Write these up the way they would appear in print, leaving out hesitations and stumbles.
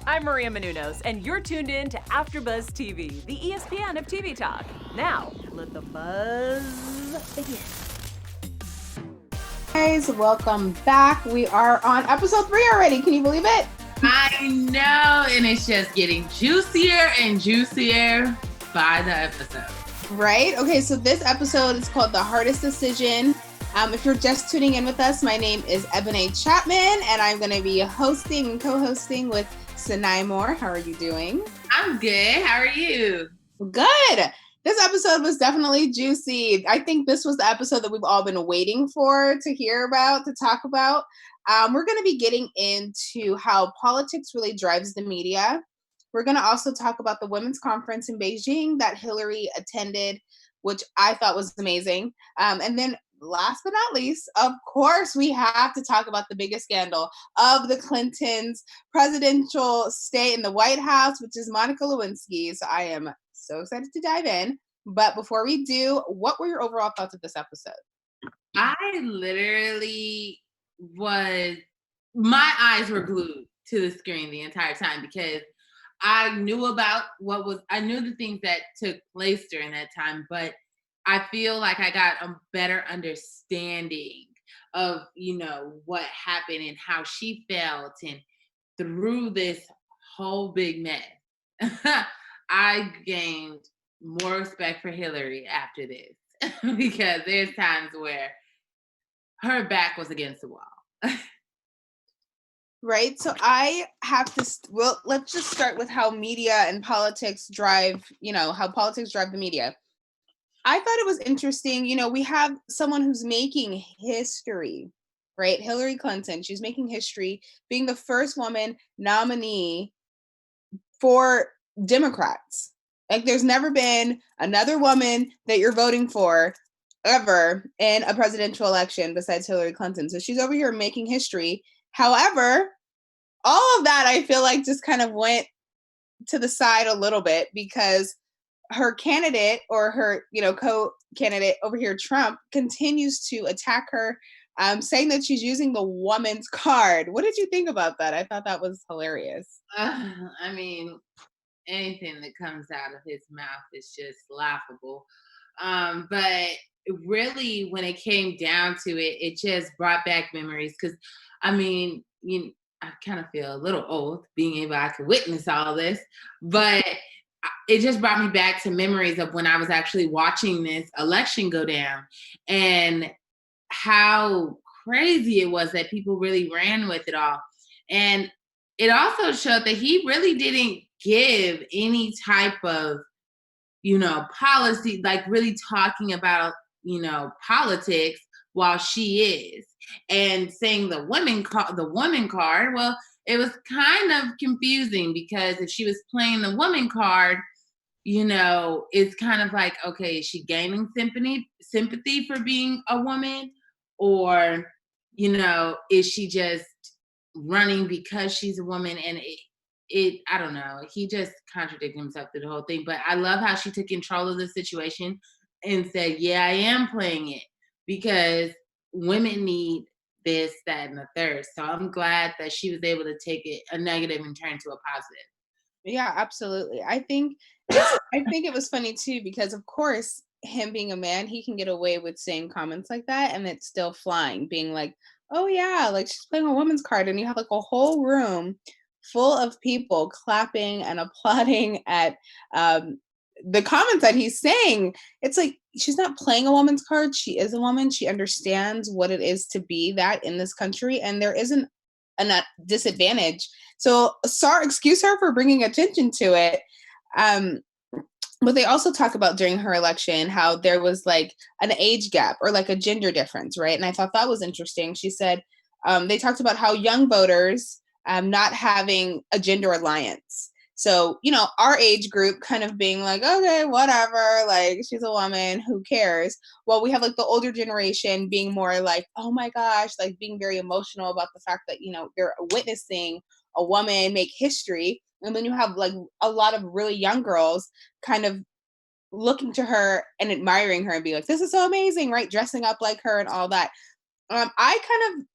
I'm Maria Menounos, and you're tuned in to AfterBuzz TV, the ESPN of TV talk. Now, let the buzz begin. Guys, welcome back. We are on episode 3 already. Can you believe it? I know, and it's just getting juicier and juicier by the episode. Right? Okay, so this episode is called The Hardest Decision. If you're just tuning in with us, my name is Ebony Chapman, and I'm going to be hosting and co-hosting with Sinai Moore. How are you doing? I'm good. How are you? Good. This episode was definitely juicy. I think this was the episode that we've all been waiting for to hear about, to talk about. We're going to be getting into how politics really drives the media. We're going to also talk about the women's conference in Beijing that Hillary attended, which I thought was amazing. And then last but not least, of course, we have to talk about the biggest scandal of the Clintons' presidential stay in the White House, which is Monica Lewinsky. So I am so excited to dive in. But before we do, what were your overall thoughts of this episode? I literally my eyes were glued to the screen the entire time because I knew I knew the things that took place during that time, but I feel like I got a better understanding of, what happened and how she felt and through this whole big mess. I gained more respect for Hillary after this because there's times where her back was against the wall. Right. So I have to, let's just start with how media and politics drive, how politics drive the media. I thought it was interesting. We have someone who's making history, right? Hillary Clinton. She's making history being the first woman nominee for Democrats. Like there's never been another woman that you're voting for ever in a presidential election besides Hillary Clinton. So she's over here making history. However, all of that I feel like just kind of went to the side a little bit because her candidate or her, co-candidate over here, Trump, continues to attack her, saying that she's using the woman's card. What did you think about that? I thought that was hilarious. I mean, anything that comes out of his mouth is just laughable. But really, when it came down to it, it just brought back memories. Because, I kind of feel a little old being I could witness all this, but it just brought me back to memories of when I was actually watching this election go down and how crazy it was that people really ran with it all. And it also showed that he really didn't give any type of, policy, like really talking about, politics while she is. And saying the woman card, well, it was kind of confusing because if she was playing the woman card, it's kind of like, okay, is she gaining sympathy for being a woman? Or, is she just running because she's a woman? And I don't know. He just contradicted himself through the whole thing. But I love how she took control of the situation and said, yeah, I am playing it because women need this, that, and the third. So I'm glad that she was able to take a negative and turn to a positive. Yeah, absolutely. I think it was funny too because of course him being a man, he can get away with saying comments like that and it's still flying, being like, "Oh yeah, like she's playing a woman's card," and you have like a whole room full of people clapping and applauding at the comments that he's saying. It's like she's not playing a woman's card. She is a woman. She understands what it is to be that in this country, and there isn't a disadvantage. So, sorry, excuse her for bringing attention to it. But they also talk about during her election how there was like an age gap or like a gender difference, right? And I thought that was interesting. She said they talked about how young voters not having a gender alliance. So, our age group kind of being like, okay, whatever, like she's a woman, who cares? Well, we have like the older generation being more like, oh my gosh, like being very emotional about the fact that, they're witnessing a woman make history. And then you have like a lot of really young girls kind of looking to her and admiring her and be like, this is so amazing, right? Dressing up like her and all that. I kind of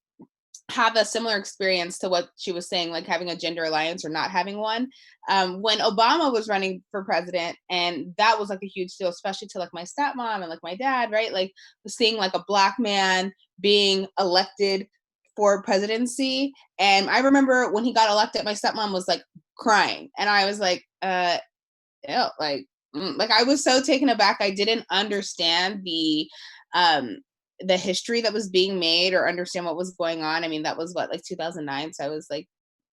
have a similar experience to what she was saying, like having a gender alliance or not having one. When Obama was running for president, and that was like a huge deal, especially to like my stepmom and like my dad, right? Like seeing like a black man being elected for presidency. And I remember when he got elected, my stepmom was like crying, and I was like, ew, like I was so taken aback. I didn't understand um the history that was being made or understand what was going on. I mean, that was what, like 2009, so I was like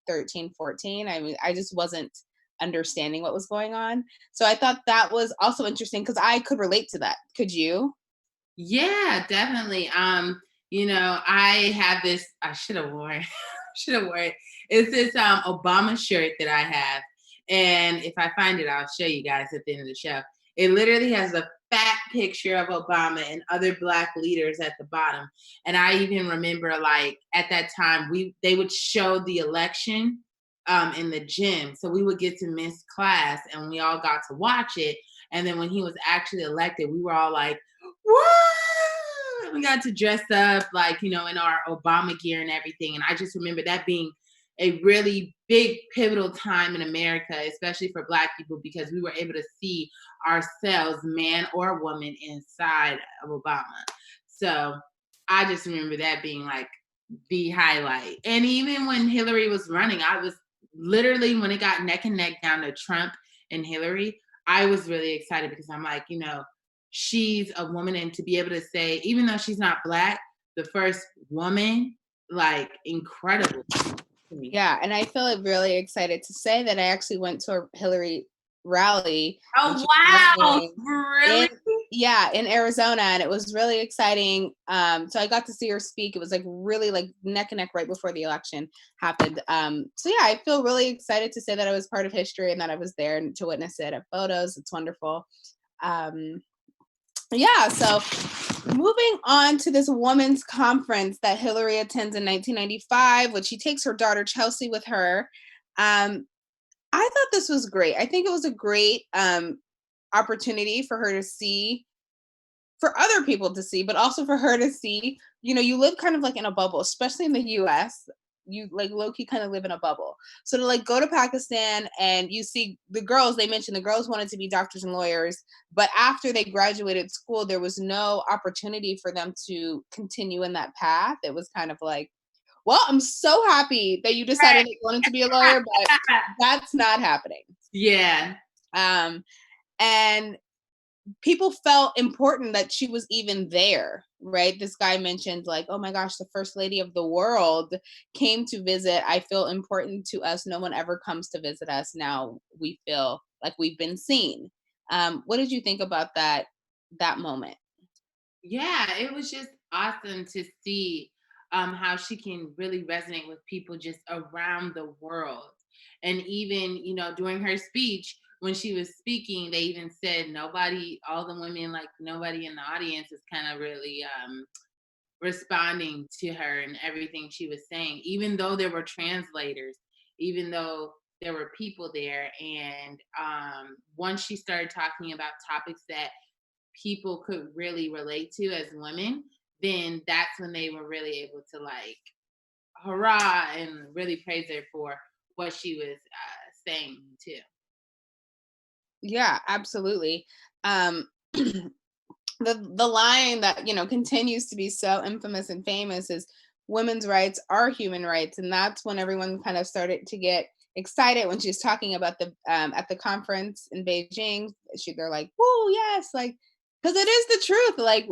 13, 14. I mean, I just wasn't understanding what was going on. So I thought that was also interesting because I could relate to that. Could you? Yeah, definitely. I have this. I should have worn. Should have worn it. It's this Obama shirt that I have, and if I find it, I'll show you guys at the end of the show. It literally has a fat picture of Obama and other Black leaders at the bottom. And I even remember, like at that time, they would show the election in the gym, so we would get to miss class, and we all got to watch it. And then when he was actually elected, we were all like, what? We got to dress up like, in our Obama gear and everything. And I just remember that being a really big pivotal time in America, especially for Black people, because we were able to see ourselves, man or woman, inside of Obama. So I just remember that being like the highlight. And even when Hillary was running, I was literally, when it got neck and neck down to Trump and Hillary, I was really excited because I'm like, she's a woman, and to be able to say, even though she's not Black, the first woman, like, incredible to me. Yeah, and I feel like really excited to say that I actually went to a Hillary rally when Oh she was wow, running really? in, yeah, in Arizona, and it was really exciting. So I got to see her speak. It was like really like neck and neck right before the election happened. So yeah, I feel really excited to say that I was part of history and that I was there and to witness it. I have photos. It's wonderful. Um, yeah, so moving on to this women's conference that Hillary attends in 1995, which she takes her daughter Chelsea with her. Um, I thought this was great. I think it was a great opportunity for her to see, for other people to see, but also for her to see. You live kind of like in a bubble, especially in the US. You like low key kind of live in a bubble. So to like go to Pakistan and you see the girls, they mentioned the girls wanted to be doctors and lawyers, but after they graduated school, there was no opportunity for them to continue in that path. It was kind of like, well, I'm so happy that you decided that you wanted to be a lawyer, but that's not happening. Yeah. Um, and people felt important that she was even there, right? This guy mentioned like, oh my gosh, the first lady of the world came to visit. I feel important to us. No one ever comes to visit us. Now we feel like we've been seen. What did you think about that moment? Yeah, it was just awesome to see how she can really resonate with people just around the world. And even, during her speech, when she was speaking, they even said nobody, all the women, like nobody in the audience is kind of really responding to her and everything she was saying, even though there were translators, even though there were people there. And once she started talking about topics that people could really relate to as women, then that's when they were really able to like hurrah and really praise her for what she was saying too. Yeah, absolutely. Um, the line that continues to be so infamous and famous is women's rights are human rights, and that's when everyone kind of started to get excited when she's talking about the at the conference in Beijing. They're like, "Whoa, yes!" Like, because it is the truth. Like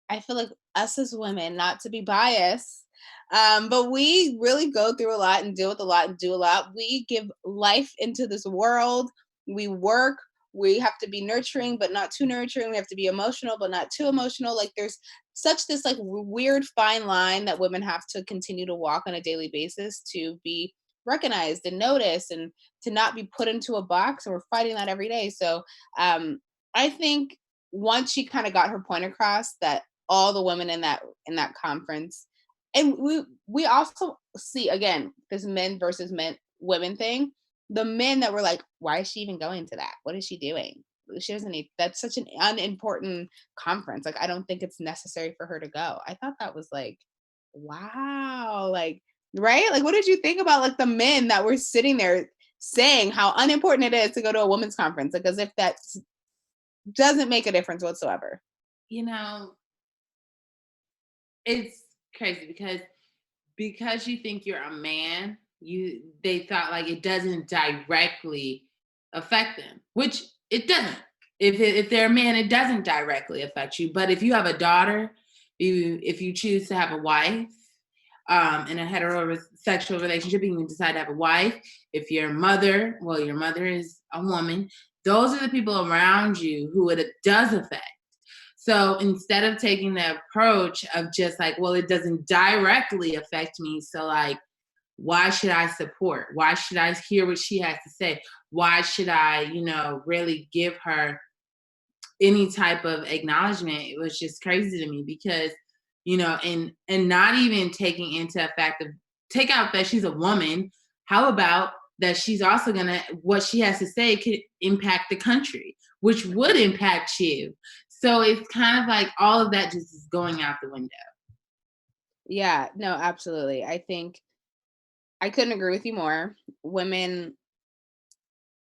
I feel like us as women, not to be biased, but we really go through a lot and deal with a lot and do a lot. We give life into this world. We work. We have to be nurturing, but not too nurturing. We have to be emotional, but not too emotional. Like there's such this like weird fine line that women have to continue to walk on a daily basis to be recognized and noticed and to not be put into a box. And we're fighting that every day. So I think once she kind of got her point across that all the women in that conference, and we also see again this men versus men women thing. The men that were like, why is she even going to that? What is she doing? She doesn't need, that's such an unimportant conference. Like I don't think it's necessary for her to go. I thought that was like Wow. Like, right? Like, what did you think about like the men that were sitting there saying how unimportant it is to go to a women's conference? Like, as if that doesn't make a difference whatsoever. You know, it's crazy because you think you're a man, they thought like it doesn't directly affect them, which it doesn't. If they're a man, it doesn't directly affect you. But if you have a daughter, if you choose to have a wife, in a heterosexual relationship, you can decide to have a wife. If you're a mother, well, your mother is a woman. Those are the people around you who it does affect. So instead of taking the approach of just like, well, it doesn't directly affect me. So like, why should I support? Why should I hear what she has to say? Why should I, really give her any type of acknowledgement? It was just crazy to me because, and not even taking into effect of take out that she's a woman. How about that she's also gonna what she has to say could impact the country, which would impact you. So it's kind of like all of that just is going out the window. Yeah, no, absolutely. I think I couldn't agree with you more. Women,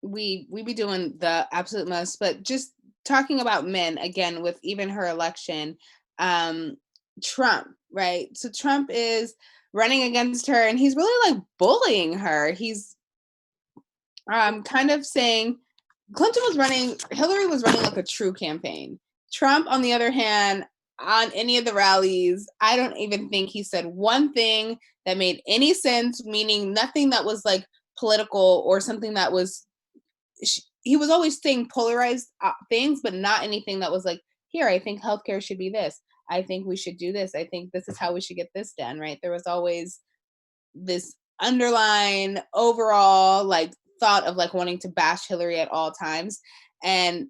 we be doing the absolute most, but just talking about men again with even her election, um, Trump, right? So Trump is running against her and he's really like bullying her. He's kind of saying Hillary was running like a true campaign. Trump, on the other hand, on any of the rallies, I don't even think he said one thing that made any sense, meaning nothing that was like political or something that was, he was always saying polarized things, but not anything that was like, here, I think healthcare should be this. I think we should do this. I think this is how we should get this done, right? There was always this underline overall like thought of like wanting to bash Hillary at all times. And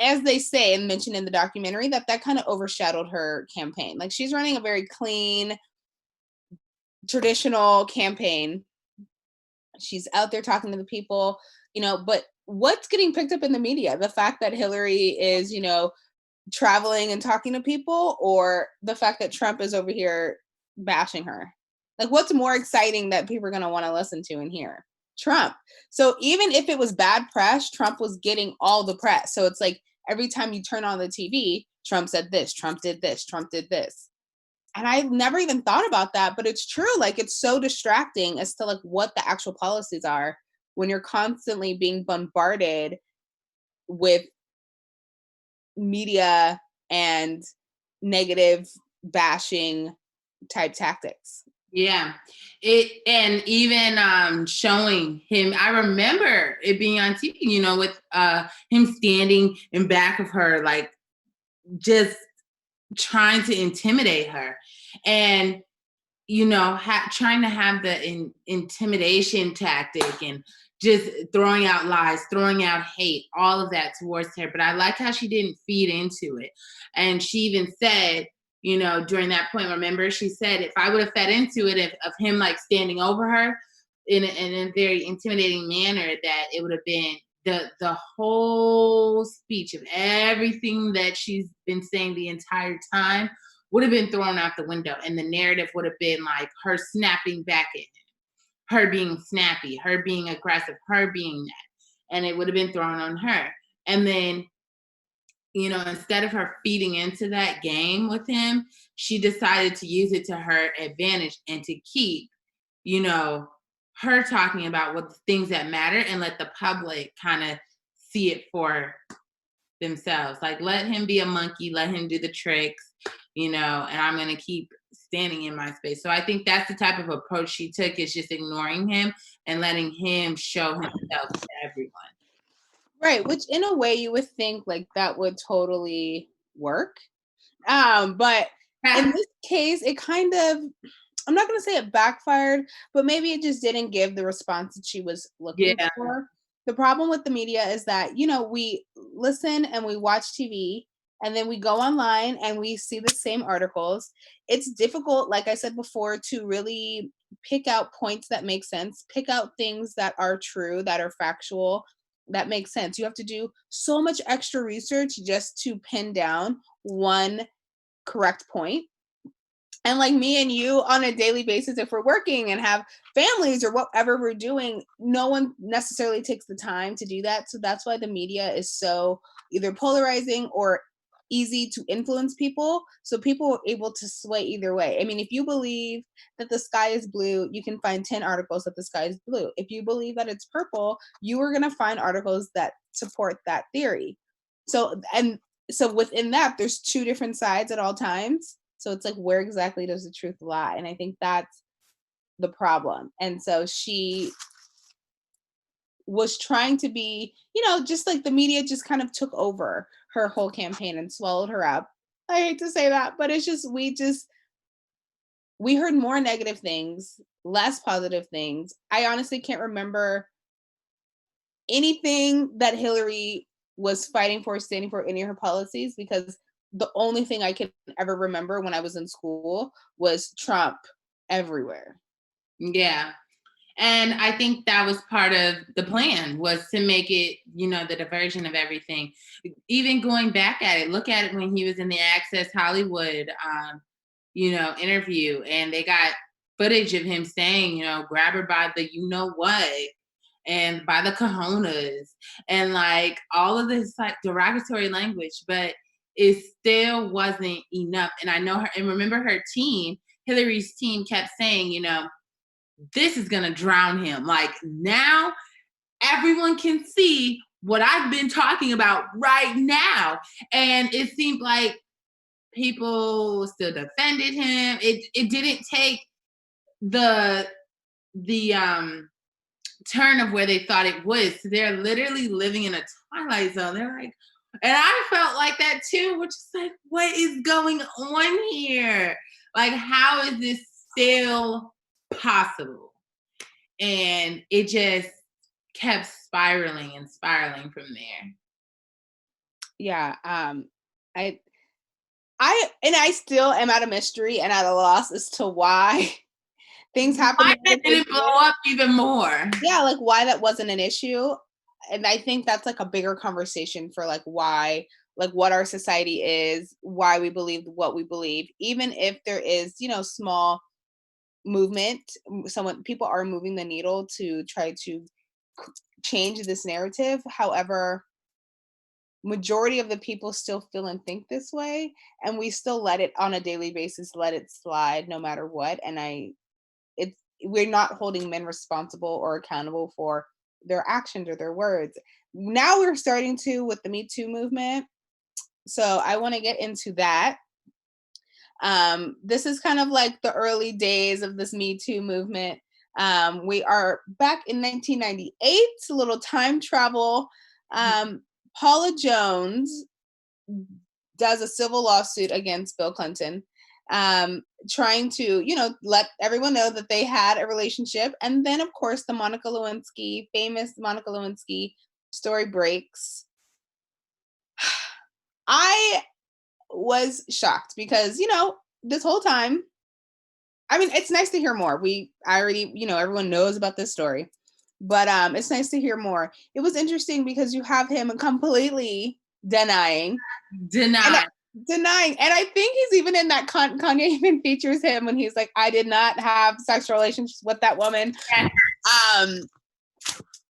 as they say and mentioned in the documentary, that kind of overshadowed her campaign. Like she's running a very clean, traditional campaign. She's out there talking to the people, but what's getting picked up in the media? The fact that Hillary is, traveling and talking to people, or the fact that Trump is over here bashing her? Like, what's more exciting that people are going to want to listen to and hear? Trump. So even if it was bad press, Trump was getting all the press. So it's like every time you turn on the TV, Trump said this, Trump did this, Trump did this. And I never even thought about that, but it's true. Like it's so distracting as to like what the actual policies are when you're constantly being bombarded with media and negative bashing type tactics. Yeah. It and even showing him, I remember it being on TV, with him standing in back of her, like just trying to intimidate her. And trying to have the intimidation tactic and just throwing out lies, throwing out hate, all of that towards her. But I like how she didn't feed into it. And she even said, during that point, remember, she said, if I would have fed into it, of him like standing over her in a very intimidating manner, that it would have been the whole speech of everything that she's been saying the entire time would have been thrown out the window, and the narrative would have been like her snapping back at him, her being snappy, her being aggressive, her being that, and it would have been thrown on her. And then, instead of her feeding into that game with him, she decided to use it to her advantage and to keep, you know, her talking about what the things that matter and let the public kind of see it for themselves. Like, let him be a monkey, let him do the tricks, and I'm going to keep standing in my space. So I think that's the type of approach she took, is just ignoring him and letting him show himself to everyone. Right, which in a way you would think like that would totally work. But in this case, it kind of, I'm not going to say it backfired, but maybe it just didn't give the response that she was looking Yeah. for. The problem with the media is that, we listen and we watch TV and then we go online and we see the same articles. It's difficult, like I said before, to really pick out points that make sense, pick out things that are true, that are factual, that make sense. You have to do so much extra research just to pin down one correct point. And like me and you on a daily basis, if we're working and have families or whatever we're doing, no one necessarily takes the time to do that. So that's why the media is so either polarizing or easy to influence people. So people are able to sway either way. I mean, if you believe that the sky is blue, you can find 10 articles that the sky is blue. If you believe that it's purple, you are going to find articles that support that theory. So within that, there's two different sides at all times. So it's like, where exactly does the truth lie? And I think that's the problem. And so she was trying to be, just like the media just kind of took over her whole campaign and swallowed her up. I hate to say that, but it's just, we heard more negative things, less positive things. I honestly can't remember anything that Hillary was fighting for, standing for, any of her policies, because the only thing I can ever remember when I was in school was Trump everywhere. Yeah. And I think that was part of the plan, was to make it, the diversion of everything. Even going back at it, look at it when he was in the Access Hollywood, interview, and they got footage of him saying, grab her by the what, and by the cojones, and like all of this like derogatory language, but it still wasn't enough. And I know her, and remember her team, Hillary's team kept saying, this is going to drown him. Like, now everyone can see what I've been talking about right now. And it seemed like people still defended him. It didn't take the turn of where they thought it would. So they're literally living in a twilight zone. They're like, and I felt like that too, which is like, what is going on here? Like, how is this still possible? And it just kept spiraling and spiraling from there. Yeah. I still am at a mystery and at a loss as to why things happen. Why that didn't blow up even more? Yeah, like why that wasn't an issue. And I think that's like a bigger conversation for like why, like what our society is, why we believe what we believe, even if there is, small movement, people are moving the needle to try to change this narrative. However, majority of the people still feel and think this way, and we still let it on a daily basis, let it slide no matter what. And we're not holding men responsible or accountable for their actions or their words. Now we're starting to with the Me Too movement. So I want to get into that. This is kind of like the early days of this Me Too movement. We are back in 1998, a little time travel. Paula Jones does a civil lawsuit against Bill Clinton, trying to, let everyone know that they had a relationship. And then, of course, the famous Monica Lewinsky story breaks. I was shocked because, this whole time, I mean, it's nice to hear more. I already, everyone knows about this story, but it's nice to hear more. It was interesting because you have him completely denying. And I think he's even in that Kanye even features him when he's like, I did not have sexual relations with that woman.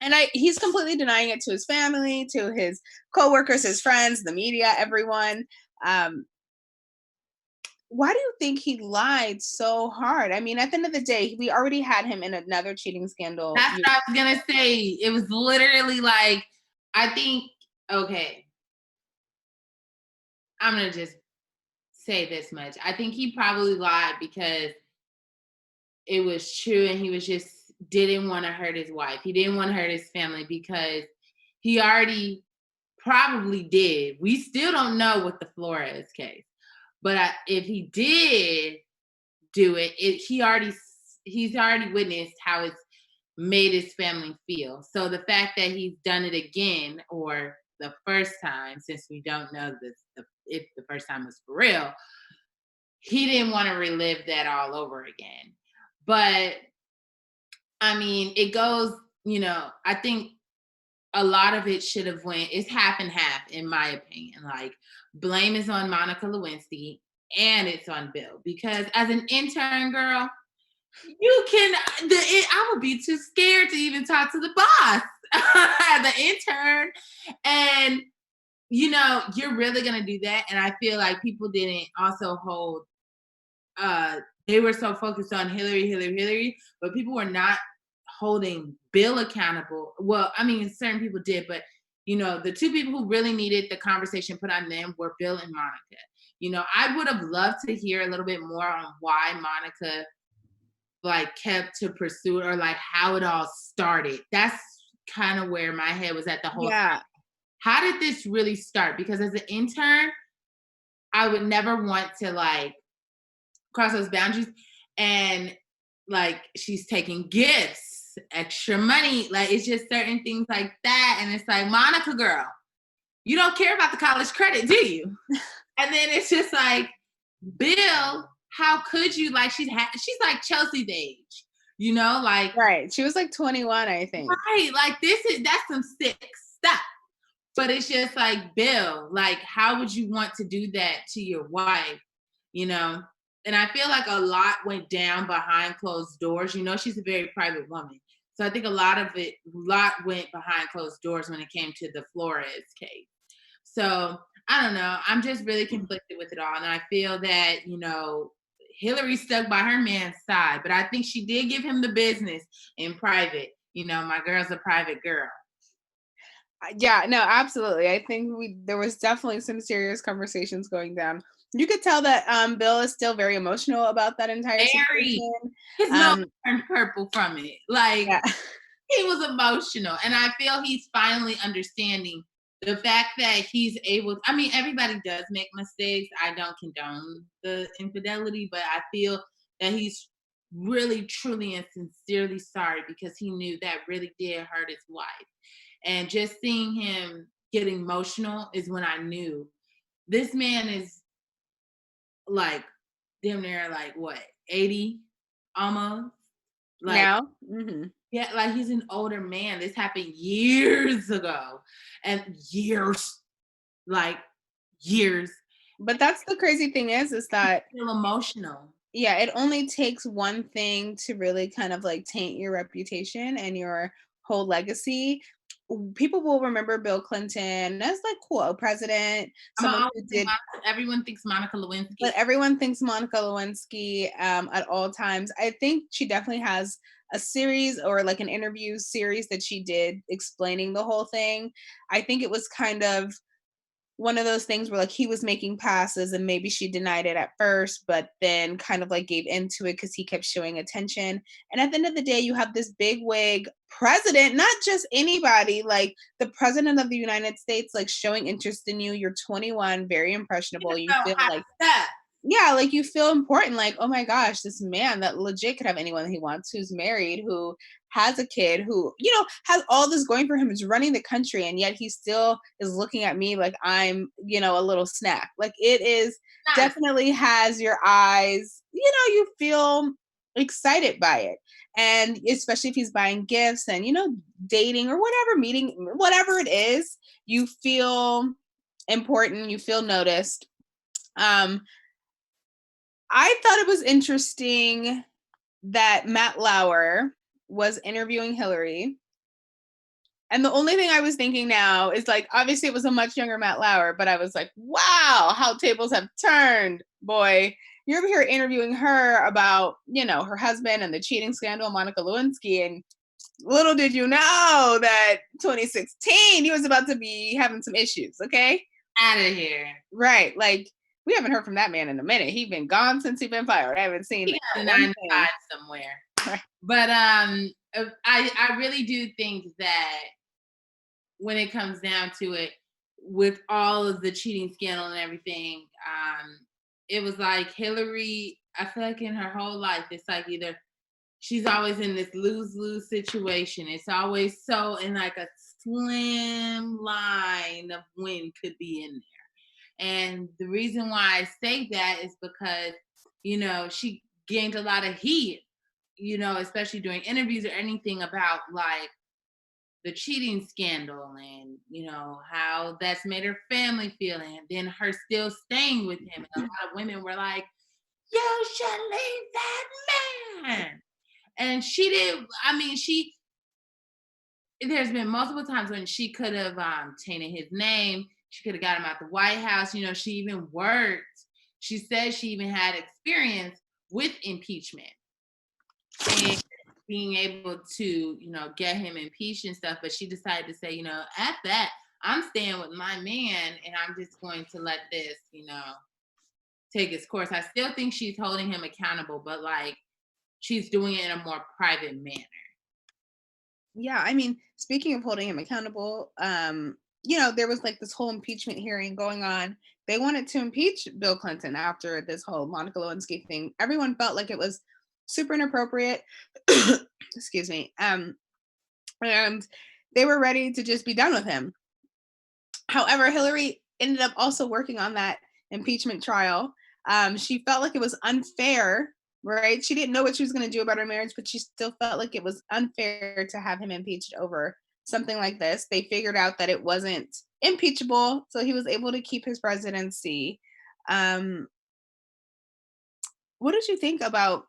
And he's completely denying it to his family, to his coworkers, his friends, the media, everyone. Why do you think he lied so hard? I mean, at the end of the day, we already had him in another cheating scandal. That's what I was gonna say. It was literally like, I think, okay, I'm gonna just say this much. I think he probably lied because it was true, and he was just didn't want to hurt his wife. He didn't want to hurt his family because he already probably did. We still don't know with the Flores case, but if he did do it, he's already witnessed how it's made his family feel. So the fact that he's done it again, or the first time, since we don't know if the first time was for real, he didn't want to relive that all over again. But I mean, it goes, I think a lot of it should have it's half and half, in my opinion. Like, blame is on Monica Lewinsky. and it's on Bill, because as an intern girl, you can I would be too scared to even talk to the boss as an intern. And you're really gonna do that. And I feel like people didn't also hold they were so focused on Hillary, but people were not holding Bill accountable. Well, I mean, certain people did, but the two people who really needed the conversation put on them were Bill and Monica. I would have loved to hear a little bit more on why Monica like kept to pursue, or like how it all started. That's kind of where my head was at the whole time. Yeah. How did this really start? Because as an intern, I would never want to like cross those boundaries. And like she's taking gifts, extra money, like it's just certain things like that. And it's like, Monica girl, you don't care about the college credit, do you? And then it's just like, Bill, how could you? Like she's like Chelsea's age, like Right. She was like 21, I think. right, like that's some sick stuff. But it's just like, Bill, like how would you want to do that to your wife? And I feel like a lot went down behind closed doors. She's a very private woman. So I think a lot went behind closed doors when it came to the Flores case. So I don't know. I'm just really conflicted with it all. And I feel that, Hillary stuck by her man's side, but I think she did give him the business in private. My girl's a private girl. Yeah, no, absolutely. I think there was definitely some serious conversations going down. You could tell that Bill is still very emotional about that entire situation. His nose turned purple from it. Like Yeah. he was emotional. And I feel he's finally understanding the fact that he's able I mean, everybody does make mistakes. I don't condone the infidelity, but I feel that he's really, truly, and sincerely sorry, because he knew that really did hurt his wife. And just seeing him get emotional is when I knew this man is like damn near like what, 80 almost? Like Now? Mm-hmm. yeah, like he's an older man. This happened years ago. And like years. But that's the crazy thing is that Feel emotional. yeah, it only takes one thing to really kind of like taint your reputation and your whole legacy. People will remember Bill Clinton as like cool, a president, someone who did, Everyone thinks Monica Lewinsky. but everyone thinks Monica Lewinsky at all times. I think she definitely has a series or like an interview series that she did explaining the whole thing. I think it was kind of one of those things where like he was making passes and maybe she denied it at first, but then kind of like gave into it because he kept showing attention. And at the end of the day, you have this big wig president, not just anybody, like the president of the United States, like showing interest in you. You're 21, very impressionable. You feel like yeah, like you feel important, like, oh my gosh, this man that legit could have anyone he wants, who's married, who has a kid, who, has all this going for him, is running the country, and yet he still is looking at me like I'm, a little snack. Like it is definitely has your eyes, you feel excited by it. And especially if he's buying gifts and, dating or whatever, meeting, whatever it is, you feel important, you feel noticed. I thought it was interesting that Matt Lauer was interviewing Hillary. And the only thing I was thinking now is like, obviously it was a much younger Matt Lauer, but I was like, wow, how tables have turned, boy. You're over here interviewing her about, her husband and the cheating scandal, Monica Lewinsky. And little did you know that 2016, he was about to be having some issues, okay? Out of here. Right. Like, we haven't heard from that man in a minute. He's been gone since he's been fired. I haven't seen he got a 9-to-5 somewhere. But I really do think that when it comes down to it, with all of the cheating scandal and everything, it was like Hillary, I feel like in her whole life, it's like either she's always in this lose-lose situation. It's always so in like a slim line of when could be in there. And the reason why I say that is because, she gained a lot of heat, especially during interviews or anything about like the cheating scandal and how that's made her family feel, and then her still staying with him. And a lot of women were like, "You should leave that man." And she did. I mean, there's been multiple times when she could have tainted his name. She could have got him out the White House. She even worked. She said she even had experience with impeachment and being able to, get him impeached and stuff. But she decided to say, at that, I'm staying with my man and I'm just going to let this, take its course. I still think she's holding him accountable, but like she's doing it in a more private manner. Yeah, I mean, speaking of holding him accountable, there was like this whole impeachment hearing going on. They wanted to impeach Bill Clinton after this whole Monica Lewinsky thing. Everyone felt like it was super inappropriate. Excuse me. And they were ready to just be done with him. However, Hillary ended up also working on that impeachment trial. She felt like it was unfair, right? She didn't know what she was going to do about her marriage, but she still felt like it was unfair to have him impeached over something like this. They figured out that it wasn't impeachable, so he was able to keep his presidency. Um, what did you think about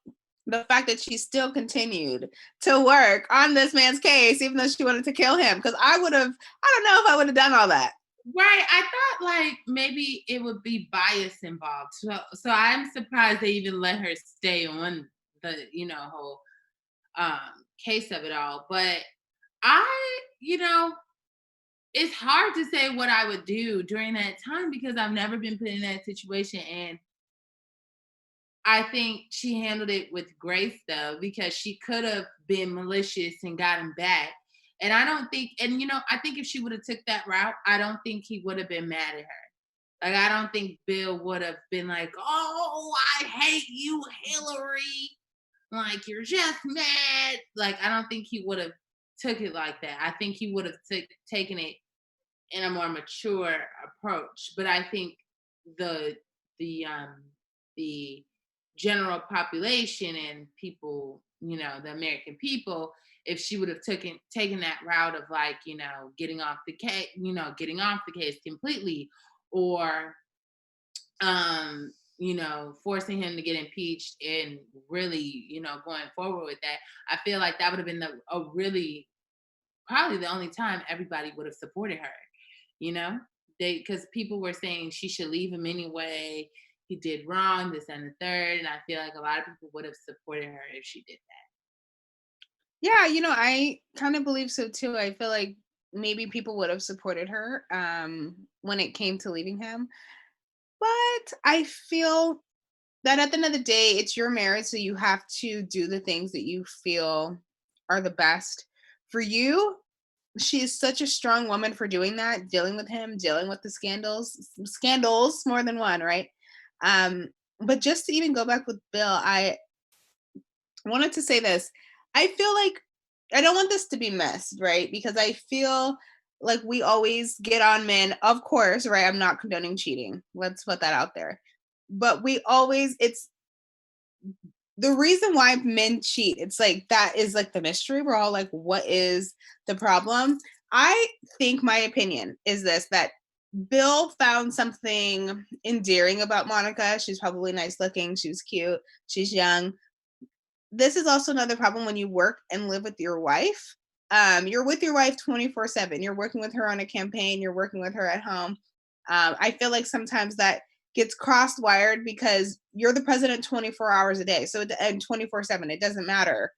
the fact that she still continued to work on this man's case, even though she wanted to kill him? Because I don't know if I would have done all that. Right. I thought like maybe it would be bias involved. So I'm surprised they even let her stay on the, whole case of it all. But I, it's hard to say what I would do during that time because I've never been put in that situation. And I think she handled it with grace though, because she could have been malicious and got him back. And I don't think, and I think if she would have took that route, I don't think he would have been mad at her. Like, I don't think Bill would have been like, "Oh, I hate you, Hillary. Like, you're just mad." Like, I don't think he would have took it like that. I think he would have taken it in a more mature approach. But I think the the um the general population and people, the American people, if she would have taken that route of like, getting off the case completely, or forcing him to get impeached and really, going forward with that, I feel like that would have been a really probably the only time everybody would have supported her. You know, because people were saying she should leave him anyway. He did wrong, this and the third, and I feel like a lot of people would have supported her if she did that. Yeah, I kind of believe so too. I feel like maybe people would have supported her when it came to leaving him. But I feel that at the end of the day, it's your marriage, so you have to do the things that you feel are the best for you. She is such a strong woman for doing that, dealing with him, dealing with the scandals, more than one, right? Um, but just to even go back with Bill, I wanted to say this. I feel like I don't want this to be missed, right? Because I feel like we always get on men, of course, right? I'm not condoning cheating. Let's put that out there. But it's the reason why men cheat. It's like that is like the mystery. We're all like, what is the problem? I think my opinion is this, that Bill found something endearing about Monica. She's probably nice looking, she's cute, she's young. This is also another problem when you work and live with your wife. You're with your wife 24/7. You're working with her on a campaign, you're working with her at home. I feel like sometimes that gets cross-wired because you're the president 24 hours a day. So and 24/7, it doesn't matter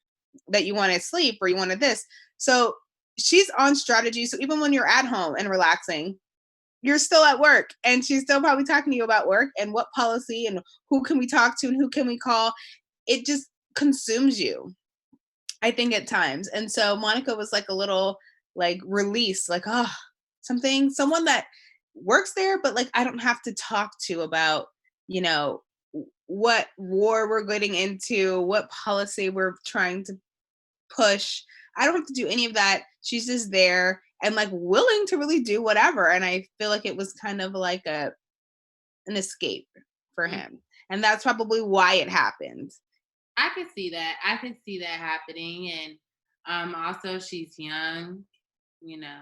that you want to sleep or you wanted this. So she's on strategy. So even when you're at home and relaxing, you're still at work, and she's still probably talking to you about work and what policy and who can we talk to and who can we call. It just consumes you, I think, at times. And so Monica was like a little like release, like, oh, someone that works there, but like I don't have to talk to about, you know, what war we're getting into, what policy we're trying to push. I don't have to do any of that. She's just there and like willing to really do whatever. And I feel like it was kind of like an escape for Mm. him. And that's probably why it happened. I could see that. I could see that happening. And also she's young. you know,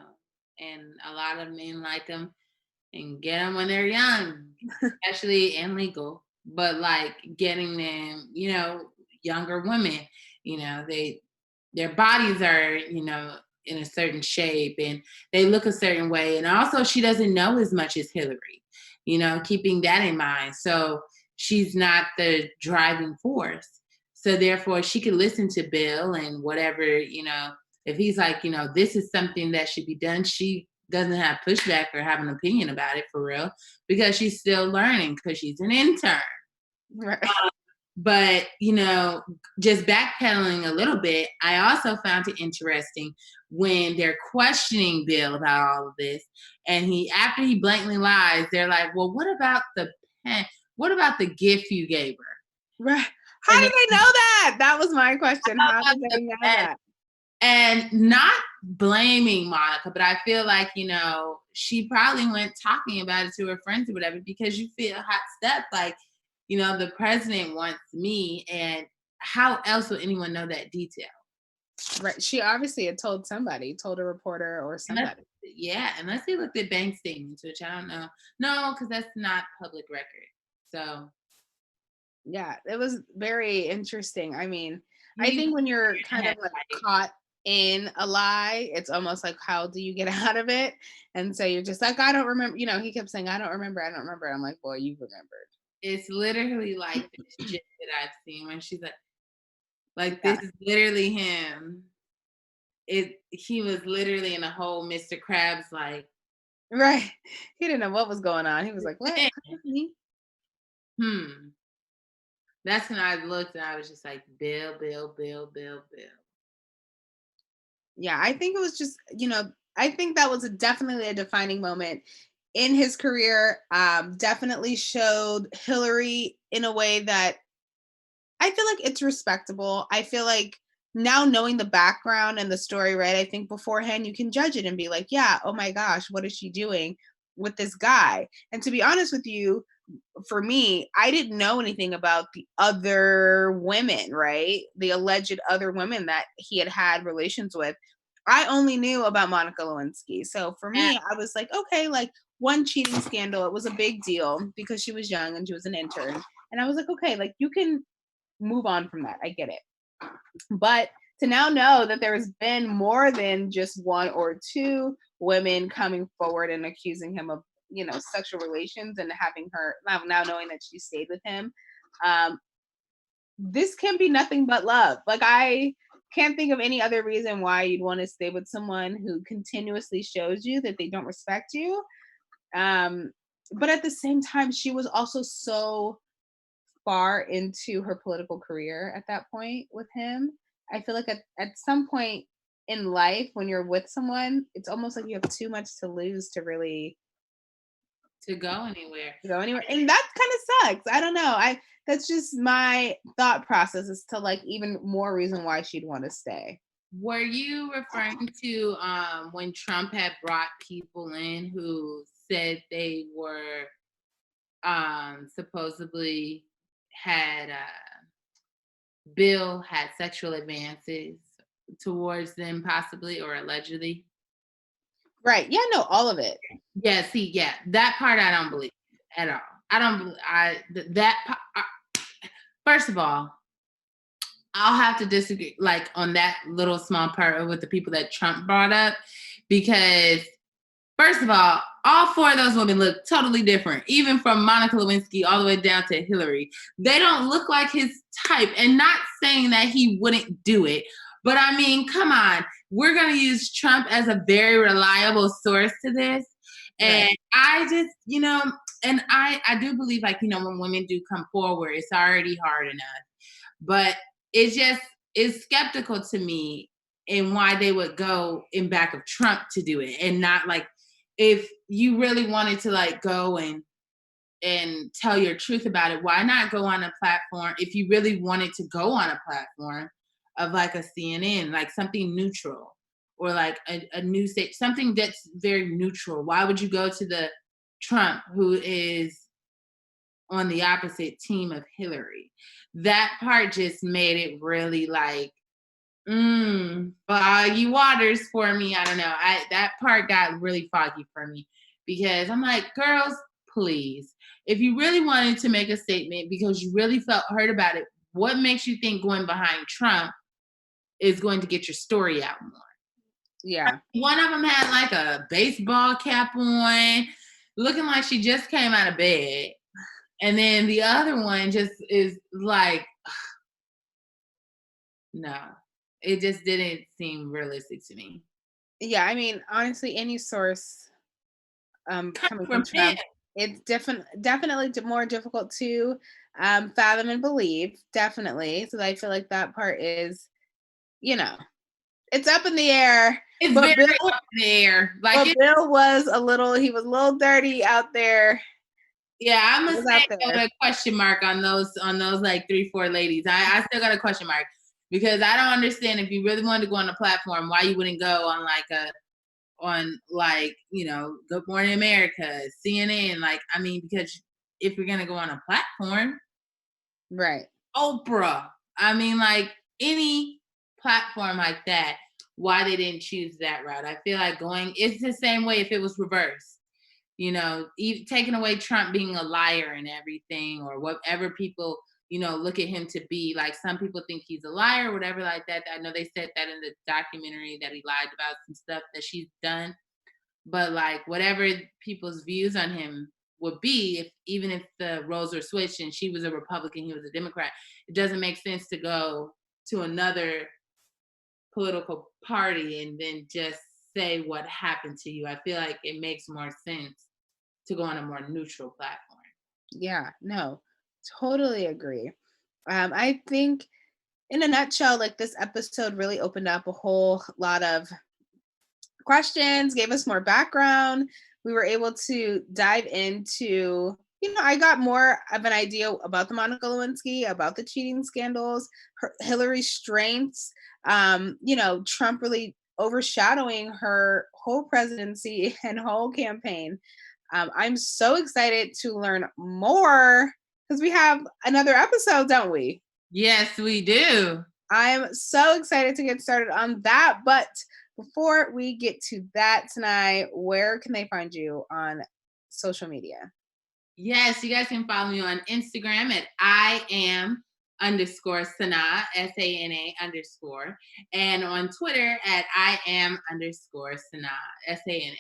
and a lot of men like them and get them when they're young, especially and legal. But like getting them, you know, younger women, you know, their bodies are, you know, in a certain shape and they look a certain way. And also she doesn't know as much as Hillary, you know, keeping that in mind. So she's not the driving force. So therefore she could listen to Bill and whatever, you know, if he's like, you know, this is something that should be done, she doesn't have pushback or have an opinion about it for real because she's still learning because she's an intern. Right. But, you know, just backpedaling a little bit, I also found it interesting when they're questioning Bill about all of this. And after he blatantly lies, they're like, well, what about the pen? What about the gift you gave her? Right. How And did they know that? That was my question. How about did the they know pen? that? And not blaming Monica, but I feel like, you know, she probably went talking about it to her friends or whatever because you feel hot stuff like, you know, the president wants me, and how else would anyone know that detail? Right. She obviously had told somebody, told a reporter or Unless, somebody. yeah, unless they looked at bank statements, which I don't know. No, because that's not public record. So Yeah, it was very interesting. I mean, I he think when you're kind had of like like, caught in a lie, it's almost like, how do you get out of it? And so you're just like, I don't remember. You know, he kept saying, I don't remember. I don't remember. I'm like, boy, you remembered. it's literally like this shit that I've seen when she's like Yeah. this is literally him. He was literally in a whole Mr. Krabs like, Right. He didn't know what was going on. He was like, what? Me? hmm. That's when I looked and I was just like, Bill, Bill, Bill, Bill, Bill. Yeah, I think it was just, I think that was definitely a defining moment in his career. Definitely showed Hillary in a way that I feel like it's respectable. I feel like now knowing the background and the story, right? I think beforehand you can judge it and be like, yeah, oh my gosh, what is she doing with this guy? And to be honest with you, for me, I didn't know anything about the other women, right? The alleged other women that he had had relations with. I only knew about Monica Lewinsky. So for And me, I was like, okay, like one cheating scandal, it was a big deal because she was young and she was an intern. And I was like, okay, like you can move on from that. I get it. But to now know that there's been more than just one or two women coming forward and accusing him of, sexual relations and having her now knowing that she stayed with him, um, this can be nothing but love. Like I can't think of any other reason why you'd want to stay with someone who continuously shows you that they don't respect you. Um, but at the same time, she was also so far into her political career at that point with him. I feel like at some point in life when you're with someone, it's almost like you have too much to lose to really to go anywhere. go anywhere. And that kind of sucks. I don't know. I That's just my thought process as to like even more reason why she'd want to stay. Were you referring to when Trump had brought people in who said they were supposedly had Bill had sexual advances towards them possibly or allegedly? Right. Yeah, no, all of it. Yeah, see, yeah, that part I don't believe at all. I don't believe first of all, I'll have to disagree like on that little small part with the people that Trump brought up because first of all four of those women look totally different, even from Monica Lewinsky all the way down to Hillary. They don't look like his type, and not saying that he wouldn't do it, but I mean, come on, we're going to use Trump as a very reliable source to this. And Right. I just, and I do believe like, when women do come forward, it's already hard enough. But it just is skeptical to me in why they would go in back of Trump to do it and not like if you really wanted to like go and tell your truth about it, why not go on a platform if you really wanted to go on a platform of like a CNN, like something neutral or like a news station, something that's very neutral. Why would you go to the Trump who is on the opposite team of Hillary? That part just made it really like Foggy waters for me. I don't know. That part got really foggy for me because I'm like, girls, please. If you really wanted to make a statement because you really felt hurt about it, what makes you think going behind Trump is going to get your story out more? Yeah. One of them had like a baseball cap on, looking like she just came out of bed. And then the other one just is like, no, it just didn't seem realistic to me. Yeah, I mean, honestly, any source coming from From him. Trump, it's definitely more difficult to fathom and believe, definitely. So I feel like that part is, you know, it's up in the air. It's But very Bill, up there. but Bill was he was a little dirty out there. Yeah, I'm He gonna was say out I there. got a question mark on those like 3-4 ladies. I still got a question mark because I don't understand if you really wanted to go on a platform, why you wouldn't go on Good Morning America, CNN. Like, I mean, because if you're gonna go on a platform, Right. Oprah. I mean, like any platform like that, why they didn't choose that route. I feel like it's the same way if it was reversed. Taking away Trump being a liar and everything, or whatever people, look at him to be. Like some people think he's a liar, whatever like that. I know they said that in the documentary that he lied about some stuff that she's done. But like whatever people's views on him would be, even if the roles were switched and she was a Republican, he was a Democrat, it doesn't make sense to go to another political party and then just say what happened to you. I feel like it makes more sense to go on a more neutral platform. Yeah, no, totally agree. I think in a nutshell, like this episode really opened up a whole lot of questions, gave us more background. We were able to dive into, I got more of an idea about the Monica Lewinsky, about the cheating scandals, Hillary's strengths, Trump really overshadowing her whole presidency and whole campaign. I'm so excited to learn more because we have another episode, don't we? Yes, we do. I'm so excited to get started on that. But before we get to that tonight, where can they find you on social media? Yes, you guys can follow me on Instagram at @IAM_Sana, SANA_, and on Twitter at @IAM_Sana, SANA.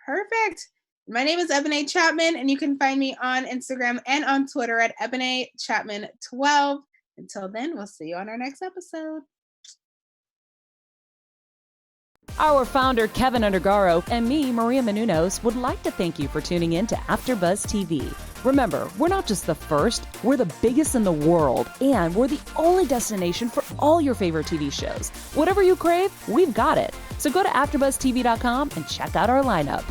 Perfect. My name is Ebony Chapman, and you can find me on Instagram and on Twitter at Ebony Chapman12. Until then, we'll see you on our next episode. Our founder, Keven Undergaro, and me, Maria Menounos, would like to thank you for tuning in to AfterBuzz TV. Remember, we're not just the first, we're the biggest in the world, and we're the only destination for all your favorite TV shows. Whatever you crave, we've got it. So go to AfterBuzzTV.com and check out our lineup.